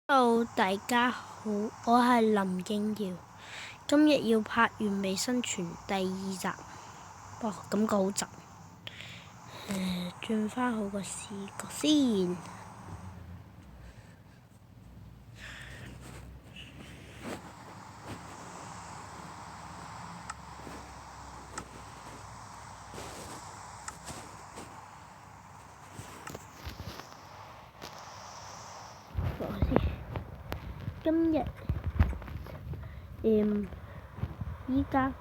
Hello，大家好，我係林敬堯，今日要拍《完美生存》第2集，感覺好窒。轉返好個視角先。今日依家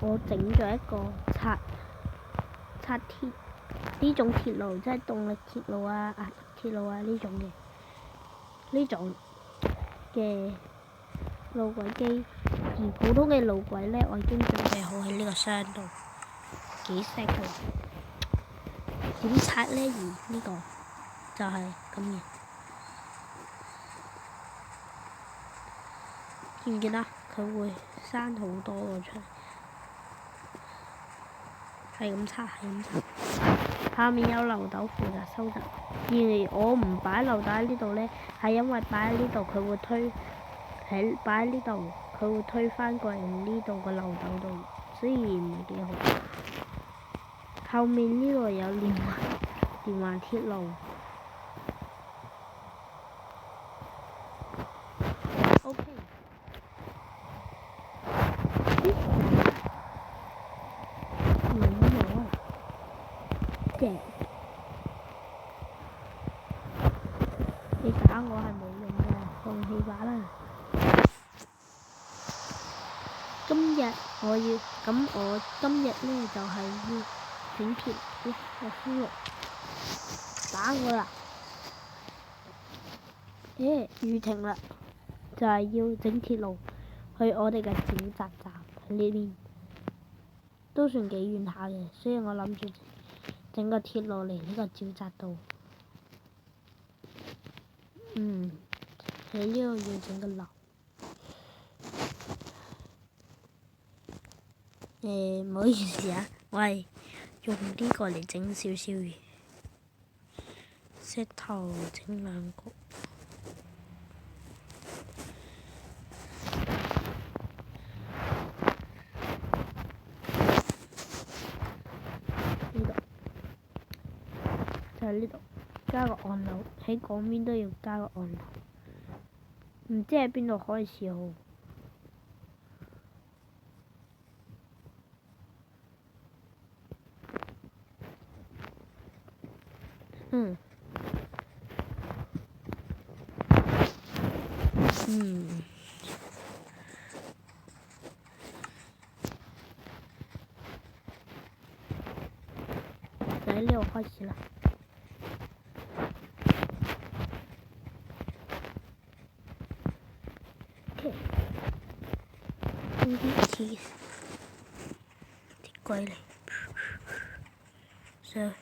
我整咗一個拆鐵呢種鐵路，即係動力鐵路啊、壓鐵路啊呢種嘅路軌機，而普通嘅路軌呢，我已經準備好喺呢個箱度，幾錫佢。點拆呢？而呢個就係咁嘅。見唔見啊？佢會生好多個出嚟，係咁拆，下面有漏斗負責收集。而我唔擺漏斗喺呢度呢，係因為擺喺呢度佢會擺喺呢度佢會推返過嚟呢度個漏斗度，所以唔係幾好。後面呢度有連環鐵路。OK。你打我係冇用嘅，放棄吧啦。我今日呢就係要整鐵我輸入打我啦。雨停啦，就係要整鐵路去我哋嘅沼澤站呢邊，都算幾遠下嘅，所以我諗住整個鐵路嚟呢個沼澤度。喺呢度要整個樓。唔好意思啊，我係用呢個嚟整少少嘢，石頭整2個。呢度就係呢度，加個按鈕，喺嗰邊都要加個按鈕，唔知喺邊度開始好。就喺呢度開始啦。OK，用啲鐵軌嚟上，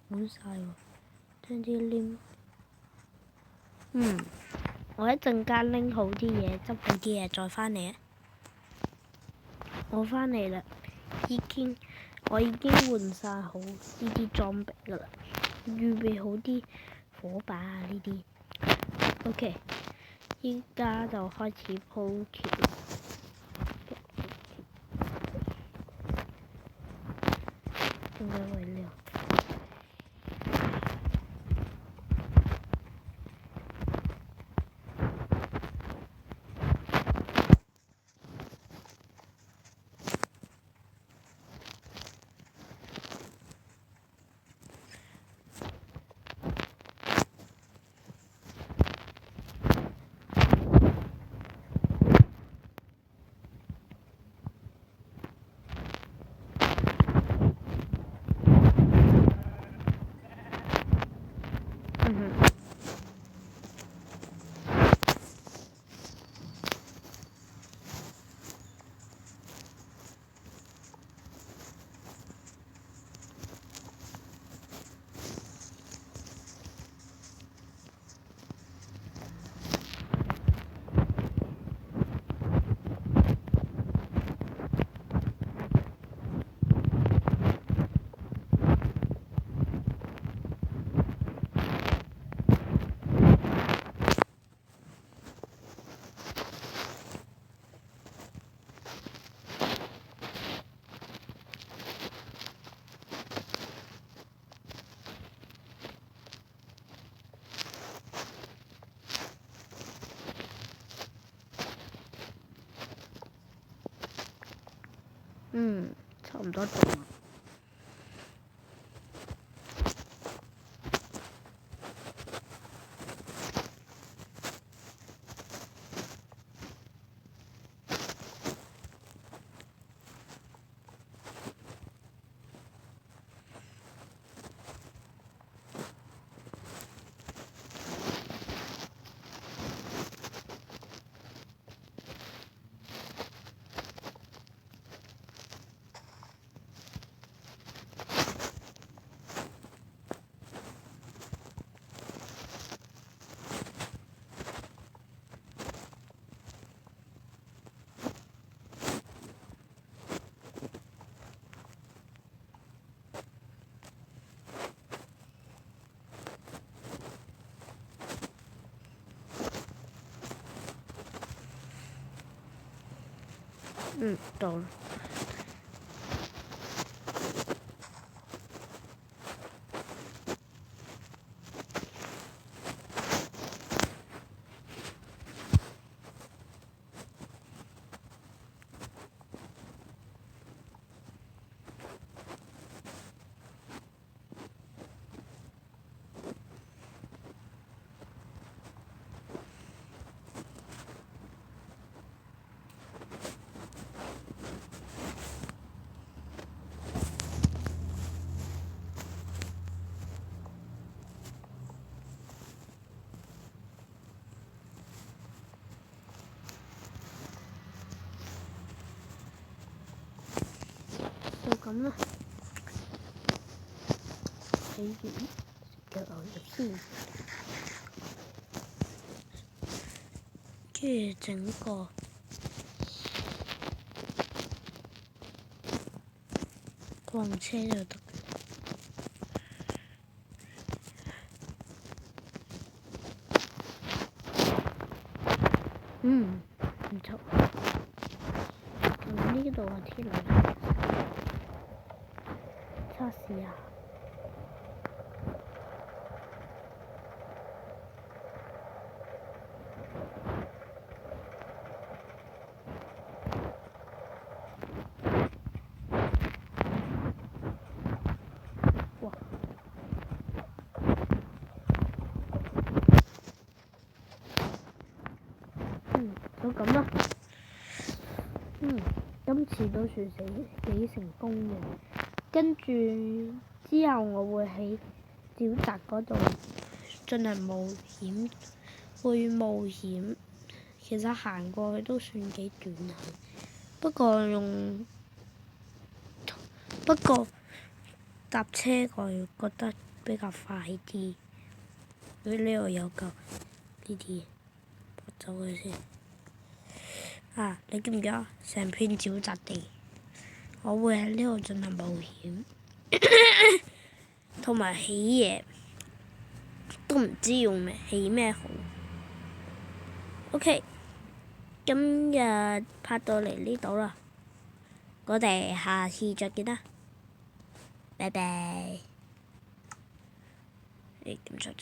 滿晒喎，將啲黏。我一陣間拎好啲嘢，執好啲嘢再返嚟啊！我返嚟啦，我已經換晒好呢啲裝備噶啦，預備好啲火把啊呢啲。OK， 依家就開始鋪鐵啦。點解會呢？差唔多到啦。到啦。就咁啦，睇完腳牛肉先，跟住整個逛車就得。唔錯。咁呢度係天嚟，測試下。哇！都咁啦。今次都算幾成功嘅。跟住之後，我會喺沼澤嗰度進行冒險，會冒險。其實行過去都算幾短下，不過搭車我又覺得比較快啲。呢度有嚿呢啲，我走佢先。你記唔記得成片沼澤地？我會喺呢度進行冒險，同埋起嘢，都唔知用起咩好。OK，今日拍到嚟呢度啦，我哋下次再見啦，拜拜。你點出？